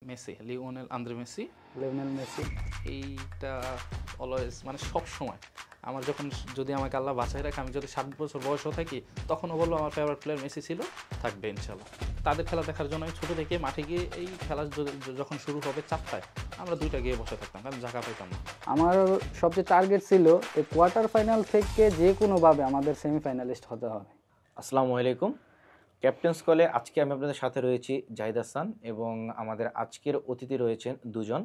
Messi, Lionel Andres Messi. Lionel Messi. এইটা always মানে সব সময় আমার যখন যদি আমাকে আল্লাহ বাঁচাই রাখে, আমি যদি 7 বছর বয়সও থাকি তখনও বলবো আমার ফেভারিট প্লেয়ার মেসি ছিল, থাকবে ইনশাল্লাহ। তাদের খেলা দেখার জন্য আমি ছোটো থেকে মাঠে গিয়ে এই খেলা যখন শুরু হবে 4টায় আমরা 2টা গিয়ে বসে থাকতাম, কারণ জায়গা পাইতাম না। আমার সবচেয়ে টার্গেট ছিল এই কোয়ার্টার ফাইনাল থেকে যে কোনোভাবে আমাদের সেমিফাইনালিস্ট হতে হবে। আসসালামু আলাইকুম। ক্যাপ্টেন্স কলে আজকে আমি আপনাদের সাথে রয়েছি জাহিদ হাসান, এবং আমাদের আজকের অতিথি রয়েছেন দুজন,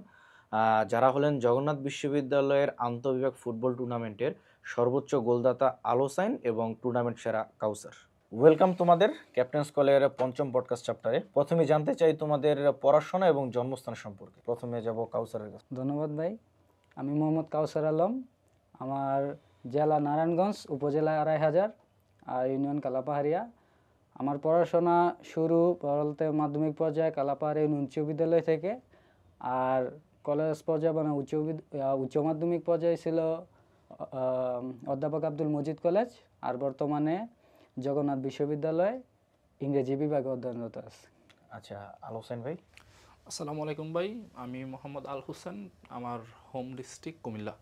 যারা হলেন জগন্নাথ বিশ্ববিদ্যালয়ের আন্তঃবিভাগ ফুটবল টুর্নামেন্টের সর্বোচ্চ গোলদাতা আলোসাইন এবং টুর্নামেন্ট সেরা কাউসার। ওয়েলকাম তোমাদের ক্যাপ্টেন্স কলের 5ম পডকাস্ট চ্যাপ্টারে। প্রথমে জানতে চাই তোমাদের পড়াশোনা এবং জন্মস্থান সম্পর্কে। প্রথমে যাব কাউসারের কাছে। ধন্যবাদ ভাই। আমি মোহাম্মদ কাউসার আলম। আমার জেলা নারায়ণগঞ্জ, উপজেলা 2500 আর ইউনিয়ন কালাপাহাড়িয়া। আমার পড়াশোনা শুরু বলতে মাধ্যমিক পর্যায়ে কালাপাহাড়ি উচ্চ বিদ্যালয় থেকে, আর কলেজ পর্যায়ে মানে উচ্চ মাধ্যমিক পর্যায়ে ছিল অধ্যাপক আব্দুল মজিদ কলেজ, আর বর্তমানে জগন্নাথ বিশ্ববিদ্যালয় ইংরেজি বিভাগে অধ্যয়নরত আছে। আচ্ছা, আলোসাইন ভাই। আসসালামু আলাইকুম ভাই, আমি মোহাম্মদ আল হোসেন। আমার হোম ডিস্ট্রিক্ট কুমিল্লা।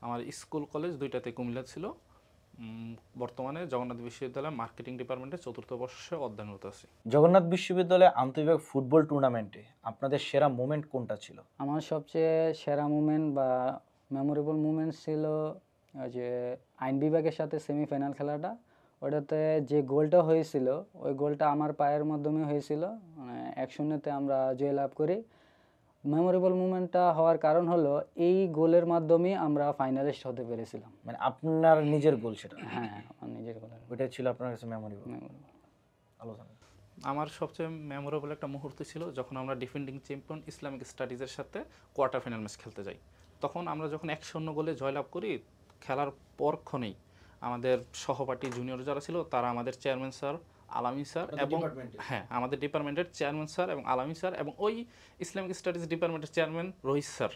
আমার স্কুল কলেজ 2টাতে কুমিল্লা ছিল। বর্তমানে জগন্নাথ বিশ্ববিদ্যালয় মার্কেটিং ডিপার্টমেন্টে 4র্থ বর্ষে অধ্যয়নরত আছি। জগন্নাথ বিশ্ববিদ্যালয়ে আন্তঃবিভাগ ফুটবল টুর্নামেন্টে আপনাদের সেরা মোমেন্ট কোনটা ছিল? আমার সবচেয়ে সেরা মুমেন্ট বা মেমোরেবল মুমেন্ট ছিল যে আইন বিভাগের সাথে সেমিফাইনাল খেলাটা। ওটাতে যে গোলটা হয়েছিল ওই গোলটা আমার পায়ের মাধ্যমে হয়েছিল, মানে 1-0-তে আমরা জয়লাভ করি। মেমোরেবল মুমেন্টটা হওয়ার কারণ হলো এই গোলের মাধ্যমে আমরা ফাইনালিস্ট হতে পেরেছিলাম। মানে আপনার নিজের গোল সেটা? হ্যাঁ, আমার নিজের গোল। ওইটাই ছিল আপনার কাছে মেমোরেবল? আলোচনা। আমার সবচেয়ে মেমোরেবল একটা মুহূর্ত ছিল যখন আমরা ডিফেন্ডিং চ্যাম্পিয়ন ইসলামিক স্টাডিজের সাথে কোয়ার্টার ফাইনাল ম্যাচ খেলতে যাই। তখন আমরা যখন 1-0 গোলে জয়লাভ করি, খেলার পরক্ষণেই আমাদের সহপাঠী জুনিয়র যারা ছিল তারা আমাদের চেয়ারম্যান স্যার, আলামিন স্যার এবং আমাদের ডিপার্টমেন্টের চেয়ারম্যান স্যার এবং আলামিন স্যার এবং ওই ইসলামিক স্টাডিজ ডিপার্টমেন্টের চেয়ারম্যান রহিত স্যার,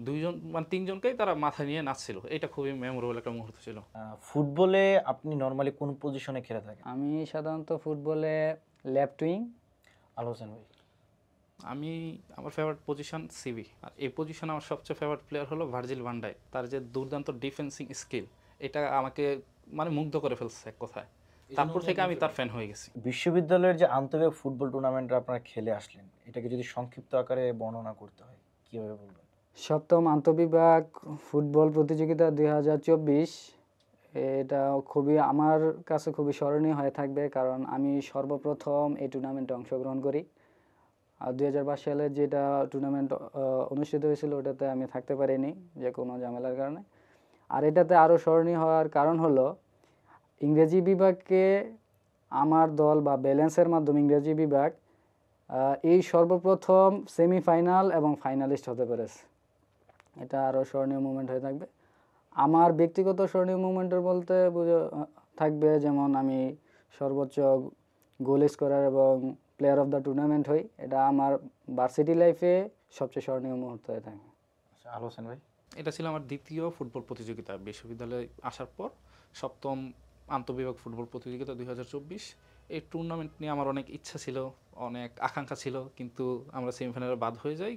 2জন মানে 3জনকেই তারা মাথায় নিয়ে নাচছিল। এটা খুবই মেমোরেবল একটা মুহূর্ত ছিল। ফুটবলে আপনি নর্মালি কোন পজিশনে খেলে থাকেন? আমি সাধারণত ফুটবলে লেফট উইং। আলোচনা ভাই। আমার ফেভারিট পজিশন সিবি, আর এই পজিশনে আমার সবচেয়ে ফেভারিট প্লেয়ার হলো ভার্জিল ভান ডাইক। তার যে দুর্দান্ত ডিফেন্সিং স্কিল, এটা আমাকে মানে মুগ্ধ করে ফেলছে এক কথায়। তারপর থেকে আমি তার ফ্যান হয়ে গেছি। বিশ্ববিদ্যালয়ের যে আন্তঃবিভাগ ফুটবল টুর্নামেন্টে আপনারা খেলে আসলেন, এটাকে যদি সংক্ষিপ্ত আকারে বর্ণনা করতে হয় কিভাবে বলবেন? 7ম আন্তঃবিভাগ ফুটবল প্রতিযোগিতা 2024, এটা আমার কাছে খুবই স্মরণীয় হয়ে থাকবে, কারণ আমি সর্বপ্রথম এই টুর্নামেন্টে অংশগ্রহণ করি। আর 2022 সালে যেটা টুর্নামেন্ট অনুষ্ঠিত হয়েছিল ওটাতে আমি থাকতে পারিনি যে কোনো ঝামেলার কারণে। আর এটাতে আরও স্মরণীয় হওয়ার কারণ হলো ইংরেজি বিভাগকে আমার দল বা ব্যালেন্সের মাধ্যমে ইংরেজি বিভাগ এই সর্বপ্রথম সেমিফাইনাল এবং ফাইনালিস্ট হতে পেরেছে। এটা আরও স্মরণীয় মুমেন্ট হয়ে থাকবে। আমার ব্যক্তিগত স্মরণীয় মুমেন্টের বলতে থাকবে যেমন আমি সর্বোচ্চ গোল স্কোরার এবং প্লেয়ার অফ দ্য টুর্নামেন্ট হই। এটা আমার ভার্সিটি লাইফে সবচেয়ে স্মরণীয় মুহূর্ত হয়ে থাকে। আলোচনা ভাই। এটা ছিল আমার দ্বিতীয় ফুটবল প্রতিযোগিতা বিশ্ববিদ্যালয়ে আসার পর। 7ম আন্তঃবিভাগ ফুটবল প্রতিযোগিতা 2024। এই টুর্নামেন্ট নিয়ে আমার অনেক ইচ্ছা ছিল, অনেক আকাঙ্ক্ষা ছিল, কিন্তু আমরা সেমিফাইনালে বাদ হয়ে যাই।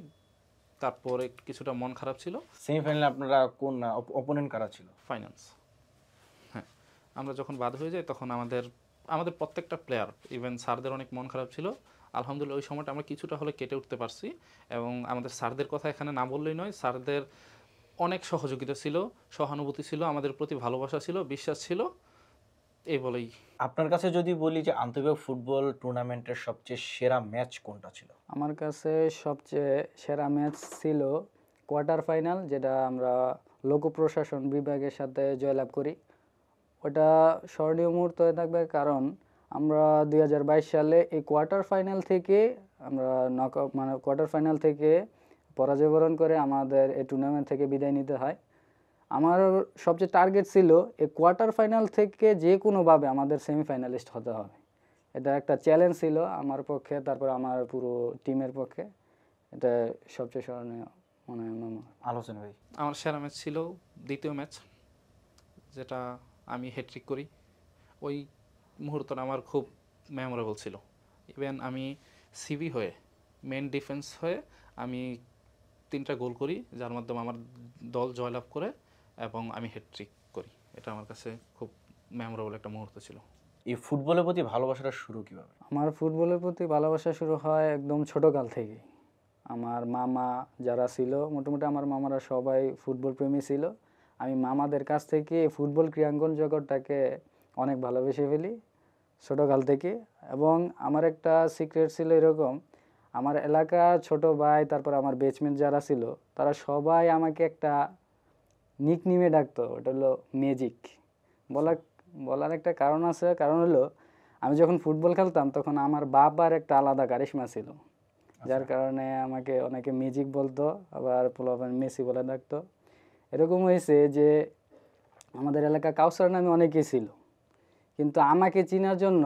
তারপরে কিছুটা মন খারাপ ছিল। সেমিফাইনালে আপনারা কোন অপোনেন্ট কারা ছিল? ফাইনান্স। হ্যাঁ, আমরা যখন বাদ হয়ে যাই তখন আমাদের প্রত্যেকটা প্লেয়ার, ইভেন স্যারদের অনেক মন খারাপ ছিল। আলহামদুলিল্লাহ ওই সময়টা আমরা কিছুটা হলে কেটে উঠতে পারছি, এবং আমাদের স্যারদের কথা এখানে না বললেই নয়। স্যারদের অনেক সহযোগিতা ছিল, সহানুভূতি ছিল, আমাদের প্রতি ভালোবাসা ছিল, বিশ্বাস ছিল, এই বলেই। আপনার কাছে যদি বলি যে আন্তঃবিভাগ ফুটবল টুর্নামেন্টের সবচেয়ে সেরা ম্যাচ কোনটা ছিল? আমার কাছে সবচেয়ে সেরা ম্যাচ ছিল কোয়ার্টার ফাইনাল, যেটা আমরা লোক প্রশাসন বিভাগের সাথে জয়লাভ করি। ওটা স্মরণীয় মুহূর্ত হয়ে থাকবে, কারণ আমরা 2022 সালে এই কোয়ার্টার ফাইনাল থেকে আমরা কোয়ার্টার ফাইনাল থেকে পরাজয় বরণ করে আমাদের এই টুর্নামেন্ট থেকে বিদায় নিতে হয়। আমার সবচেয়ে টার্গেট ছিল এই কোয়ার্টার ফাইনাল থেকে যে কোনোভাবে আমাদের সেমিফাইনালিস্ট হতে হবে। এটা একটা চ্যালেঞ্জ ছিল আমার পক্ষে, তারপর আমার পুরো টিমের পক্ষে। এটা সবচেয়ে স্মরণীয় মনে হয়। আলোচনা ভাই। আমার সেরা ম্যাচ ছিল দ্বিতীয় ম্যাচ, যেটা আমি হ্যাট্রিক করি। ওই মুহূর্তটা আমার খুব মেমোরেবল ছিল। ইভেন আমি সিবি হয়ে মেন ডিফেন্স হয়ে আমি 3টা গোল করি, যার মাধ্যমে আমার দল জয়লাভ করে এবং আমি হ্যাটট্রিক করি। এটা আমার কাছে খুব মেমোরেবল একটা মুহূর্ত ছিল। এই ফুটবলের প্রতি ভালোবাসাটা শুরু কিভাবে? আমার ফুটবলের প্রতি ভালোবাসা শুরু হয় একদম ছোটোকাল থেকেই। আমার মামা যারা ছিল, মোটামুটি আমার মামারা সবাই ফুটবল প্রেমী ছিল। আমি মামাদের কাছ থেকে ফুটবল ক্রীড়াঙ্গন জগৎটাকে অনেক ভালোবেসে ফেলি ছোটোকাল থেকে। এবং আমার একটা সিক্রেট ছিল এরকম, আমার এলাকার ছোট ভাই, তারপর আমার বেচমেন্ট যারা ছিল, তারা সবাই আমাকে একটা নিকনেমে ডাকতো, ওটা হলো ম্যাজিক। বলার বলার একটা কারণ আছে, কারণ হলো আমি যখন ফুটবল খেলতাম তখন আমার বাবার একটা আলাদা কারিশমা ছিল, যার কারণে আমাকে অনেকে ম্যাজিক বলতো, আবার পোলাপান মেসি বলে ডাকতো। এরকম হয়েছে যে আমাদের এলাকা কাউসার নামে অনেকেই ছিল, কিন্তু আমাকে চেনার জন্য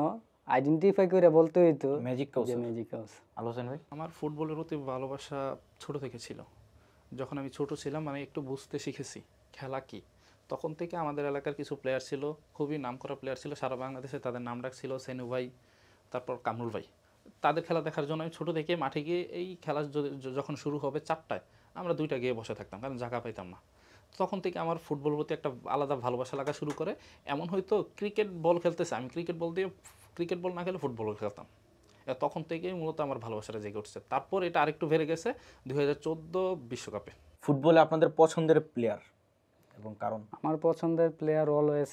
আইডেন্টিফাই করে বলতে হইতো ম্যাজিক যে কাউসার। ম্যাজিক কাউসার। আলোচনা ভাই? আমার ফুটবলের প্রতি ভালোবাসা ছোট থেকে ছিল। যখন আমি ছোট ছিলাম, মানে একটু বুঝতে শিখেছি খেলা কি, তখন থেকে আমাদের এলাকার কিছু প্লেয়ার ছিল, খুবই নামকরা প্লেয়ার ছিল সারা বাংলাদেশে। তাদের নাম ডাক ছিল সেনু ভাই, তারপর কামরুল ভাই। তাদের খেলা দেখার জন্য আমি ছোটো থেকে মাঠে গিয়ে, এই খেলা যখন শুরু হবে 4টায়, আমরা 2টা গিয়ে বসে থাকতাম, কারণ জায়গা পাইতাম না। তখন থেকে আমার ফুটবল প্রতি একটা আলাদা ভালোবাসা লাগা শুরু করে। এমন হয়তো ক্রিকেট বল খেলতেছে, আমি ক্রিকেট বল দিয়ে ক্রিকেট বল না খেলে ফুটবল খেলতাম। তখন থেকেই মূলত আমার ভালোবাসাটা জেগে উঠছে। তারপর এটা আরেকটু বেড়ে গেছে 2014 বিশ্বকাপে। ফুটবলে আপনাদের পছন্দের প্লেয়ার এবং কারণ? আমার পছন্দের প্লেয়ার অলওয়েজ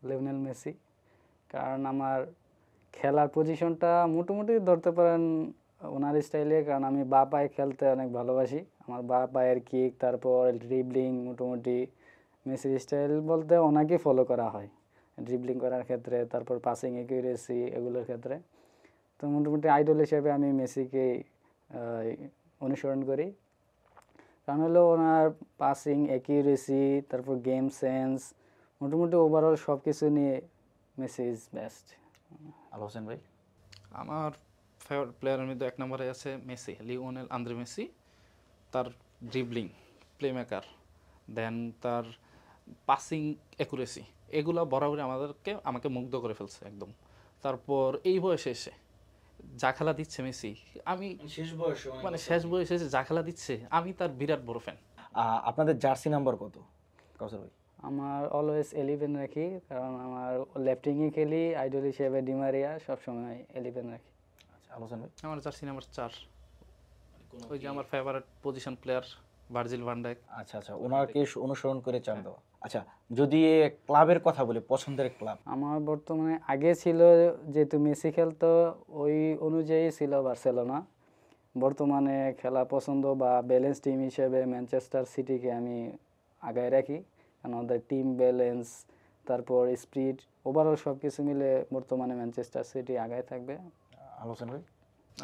লিওনেল মেসি, কারণ আমার খেলার পজিশনটা মোটামুটি ধরতে পারেন ওনার স্টাইলে, কারণ আমি বা পায়ে খেলতে অনেক ভালোবাসি। আমার বা পায়ের কিক, তারপর ড্রিবলিং, মোটামুটি মেসির স্টাইল বলতে ওনাকে ফলো করা হয় ড্রিবলিং করার ক্ষেত্রে, তারপর পাসিং একিউরেসি এগুলোর ক্ষেত্রে। তো মোটামুটি আইডল হিসেবে আমি মেসিকেই অনুসরণ করি, কারণ হলো ওনার পাসিং একিউরেসি, তারপর গেম সেন্স, মোটামুটি ওভারঅল সব কিছু নিয়ে মেসি ইজ বেস্ট। আলোচনা ভাই? আমার ফেভারিট প্লেয়ারের মধ্যে 1 নম্বরে আছে মেসি, লিওনেল আন্দ্রে মেসি। তার ড্রিবলিং, প্লেমেকার, দেন তার পাসিং অ্যাকুরেসি, এগুলো বরাবরই আমাকে মুগ্ধ করে ফেলছে একদম। তারপর এই বয়সে এসে যা খেলা দিচ্ছে মেসি, আমি শেষ বয়সে মানে শেষ বয়সে এসে যা খেলা দিচ্ছে, আমি তার বিরাট বড় ফ্যান। আপনাদের জার্সি নাম্বার কত কাউসার ভাই? আমার অলওয়েজ 11 রাখি, কারণ আমার লেফটিংয়ে খেলি, আইডল হিসেবে ডিমারিয়া, সবসময় 11 রাখি। আচ্ছা, আলোচনা ভাই? আমার জার্সি নাম্বার 4, ওই যে আমার favourite position player Virgil van Dijk. আচ্ছা আচ্ছা, ওনাকে অনুসরণ করে চান দেওয়া। আচ্ছা, যদি ক্লাবের কথা বলি, পছন্দের ক্লাব? আমার বর্তমানে আগে ছিল, যেহেতু মেসি খেলতো ওই অনুযায়ী ছিল বার্সেলোনা। বর্তমানে খেলা পছন্দ বা ব্যালেন্স টিম হিসেবে ম্যানচেস্টার সিটিকে আমি আগায় রাখি, কারণ ওদের টিম ব্যালেন্স, তারপর স্পিড, ওভারঅল সব কিছু মিলে বর্তমানে ম্যানচেস্টার সিটি আগায় থাকবে। আলোচনা ভাই?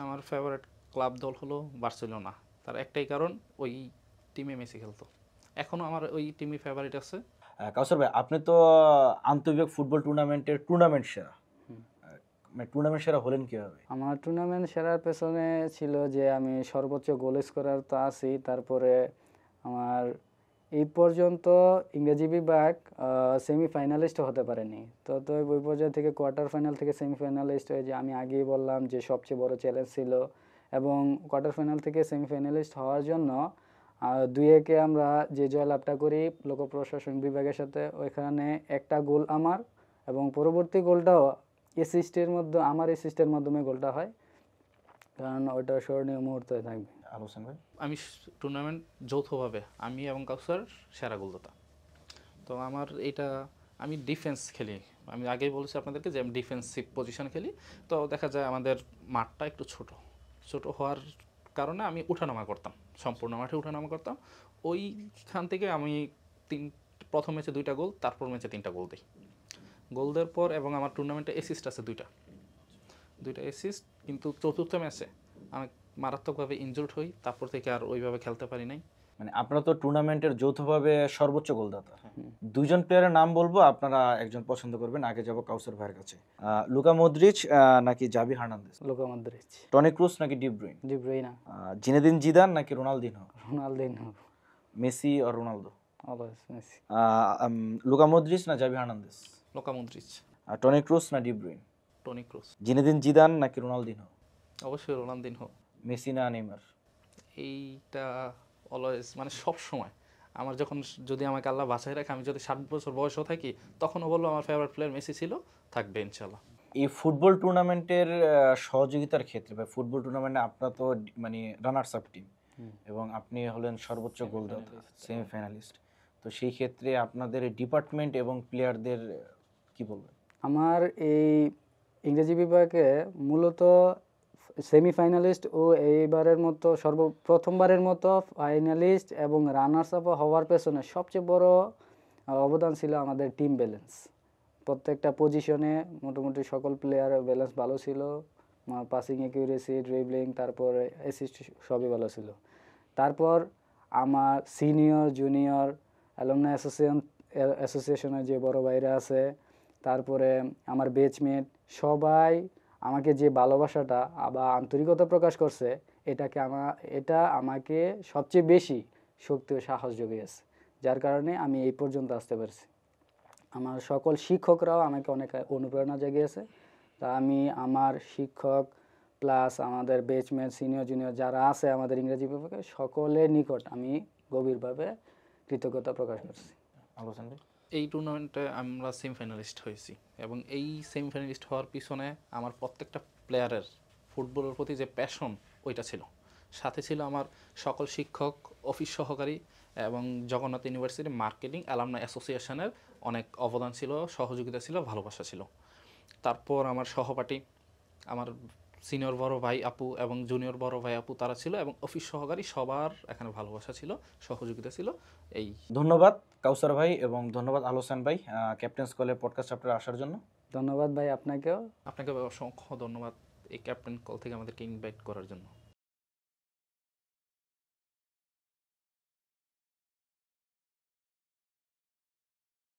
আমার ফেভারিট ক্লাব দল হলো বার্সেলোনা। তার একটাই কারণ, ওই টিমে মেসি খেলতো। এখনও আমার ওই টিমই ফেভারিট আছে। কাউসার ভাই, আপনি তো আন্তর্জাতিক ফুটবল টুর্নামেন্টের টুর্নামেন্ট সেরা, মানে টুর্নামেন্ট সেরা হলেন কিভাবে? আমার টুর্নামেন্ট সেরার পেছনে ছিল যে আমি সর্বোচ্চ গোল স্কোরার তো আছি, তারপরে আমার এই পর্যন্ত ইংরেজি বিভাগ সেমিফাইনালিস্ট হতে পারেনি। তো ওই পর্যায়ে থেকে কোয়ার্টার ফাইনাল থেকে সেমিফাইনালিস্ট হয়ে, যে আমি আগেই বললাম যে সবচেয়ে বড় চ্যালেঞ্জ ছিল। এবং কোয়ার্টার ফাইনাল থেকে সেমিফাইনালিস্ট হওয়ার জন্য 2-1 আমরা যে জয়লাভটা করি লোক প্রশাসন বিভাগের সাথে, ওইখানে একটা গোল আমার, এবং পরবর্তী গোলটাও আমার অ্যাসিস্টের মাধ্যমে গোলটা হয়, কারণ ওইটা স্মরণীয় মুহূর্ত হয়ে থাকবে। আলোচনা ভাই? আমি টুর্নামেন্ট যৌথভাবে আমি এবং কাউসার সেরা গোলদাতা। তো আমার এটা, আমি ডিফেন্স খেলি। আমি আগেই বলেছি আপনাদেরকে যে আমি ডিফেন্সিভ পজিশন খেলি। তো দেখা যায় আমাদের মাঠটা একটু ছোট হওয়ার কারণে আমি উঠানামা করতাম, সম্পূর্ণ মাঠে উঠানামা করতাম। ওইখান থেকে আমি প্রথম ম্যাচে 2টা গোল, তারপর ম্যাচে 3টা গোল দিই। গোল দেওয়ার পর, এবং আমার টুর্নামেন্টে অ্যাসিস্ট আছে 2টা অ্যাসিস্ট। কিন্তু চতুর্থ ম্যাচে আমি মারাত্মকভাবে ইনজুর্ড হই, তারপর থেকে আর ওইভাবে খেলতে পারি নাই। মানে আপনারা তো টুর্নামেন্টের যৌথভাবে সর্বোচ্চ গোলদাতা। 2জন প্লেয়ারের নাম বলবো, আপনারা একজন পছন্দ করবেন। আগে যাব কাউসার ভাইয়ের কাছে। লুকা মদ্রিচ নাকি Xavi Hernandez? Luka Modric. Toni Kroos নাকি De Bruyne? De Bruyne. Zinedine Zidane নাকি রোনালদিনহো? রোনালদিনহো। মেসি আর Ronaldo? Always Messi. Luka Modric না Xavi Hernandez? Luka Modric. Toni Kroos না De Bruyne? Toni Kroos. Zinedine Zidane নাকি Ronaldinho? অবশ্যই Ronaldinho. Messi না Neymar? এইটা always মানে সব সময় আমার যখন যদি আমাকে আল্লাহ বাঁচায় রাখে, আমি যদি 60 বছর বয়সও থাকি, তখনও বলবো আমার ফেভারিট প্লেয়ার মেসি ছিল, থাকবে ইনশাল্লাহ। এই ফুটবল টুর্নামেন্টের সহযোগিতার ক্ষেত্রে বা ফুটবল টুর্নামেন্টে আপনার তো মানে রানার্স আপ টিম এবং আপনি হলেন সর্বোচ্চ গোলদাতা, সেমিফাইনালিস্ট। তো সেই ক্ষেত্রে আপনাদের ডিপার্টমেন্ট এবং প্লেয়ারদের কি বলবেন? আমার এই ইংরেজি বিভাগে মূলত সেমিফাইনালিস্ট ও এইবারের মতো প্রথমবারের মতো ফাইনালিস্ট এবং রানার্স আপ হওয়ার পেছনে সবচেয়ে বড় অবদান ছিল আমাদের টিম ব্যালেন্স। প্রত্যেকটা পজিশনে মোটামুটি সকল প্লেয়ারের ব্যালেন্স ভালো ছিল, পাসিং অ্যাকিউরেসি, ড্রিবলিং, তারপরে অ্যাসিস্ট সবই ভালো ছিল। তারপর আমার সিনিয়র জুনিয়র অ্যালুমনাই অ্যাসোসিয়েশনের যে বড় ভাইরা আছে, তারপরে আমার বেচমেট, সবাই আমাকে যে ভালোবাসাটা বা আন্তরিকতা প্রকাশ করছে, এটা আমাকে সবচেয়ে বেশি শক্তি ও সাহস জুগিয়েছে, যার কারণে আমি এই পর্যন্ত আসতে পারছি। আমার সকল শিক্ষকরাও আমাকে অনেক অনুপ্রেরণা জাগিয়েছে। তা আমি আমার শিক্ষক প্লাস আমাদের বেচমেট, সিনিয়র জুনিয়র যারা আছে আমাদের ইংরেজি বিভাগে, সকলের নিকট আমি গভীরভাবে কৃতজ্ঞতা প্রকাশ করছি। আলোচনা ভাই? এই টুর্নামেন্টে আমরা সেমিফাইনালিস্ট হয়েছি, এবং এই সেমিফাইনালিস্ট হওয়ার পিছনে আমার প্রত্যেকটা প্লেয়ারের ফুটবলের প্রতি যে প্যাশন, ওইটা ছিল। সাথে ছিল আমার সকল শিক্ষক, অফিস সহকারী এবং জগন্নাথ ইউনিভার্সিটি মার্কেটিং অ্যালামনাই অ্যাসোসিয়েশনের অনেক অবদান ছিল, সহযোগিতা ছিল, ভালোবাসা ছিল। তারপর আমার সহপাঠী, আমার সিনিয়র বড় ভাই আপু এবং জুনিয়র বড় ভাই আপু, তারা ছিল, এবং অফিস সহকারী সবার এখানে ভালোবাসা ছিল, সহযোগিতা ছিল। এই ধন্যবাদ কাউসার ভাই এবং ধন্যবাদ আলোচনা ভাই ক্যাপ্টেন্স কলের পডকাস্ট আপনার আসার জন্য। ধন্যবাদ ভাই আপনাকেও। আপনাকে অসংখ্য ধন্যবাদ এই ক্যাপ্টেন কল থেকে আমাদেরকে ইনভাইট করার জন্য।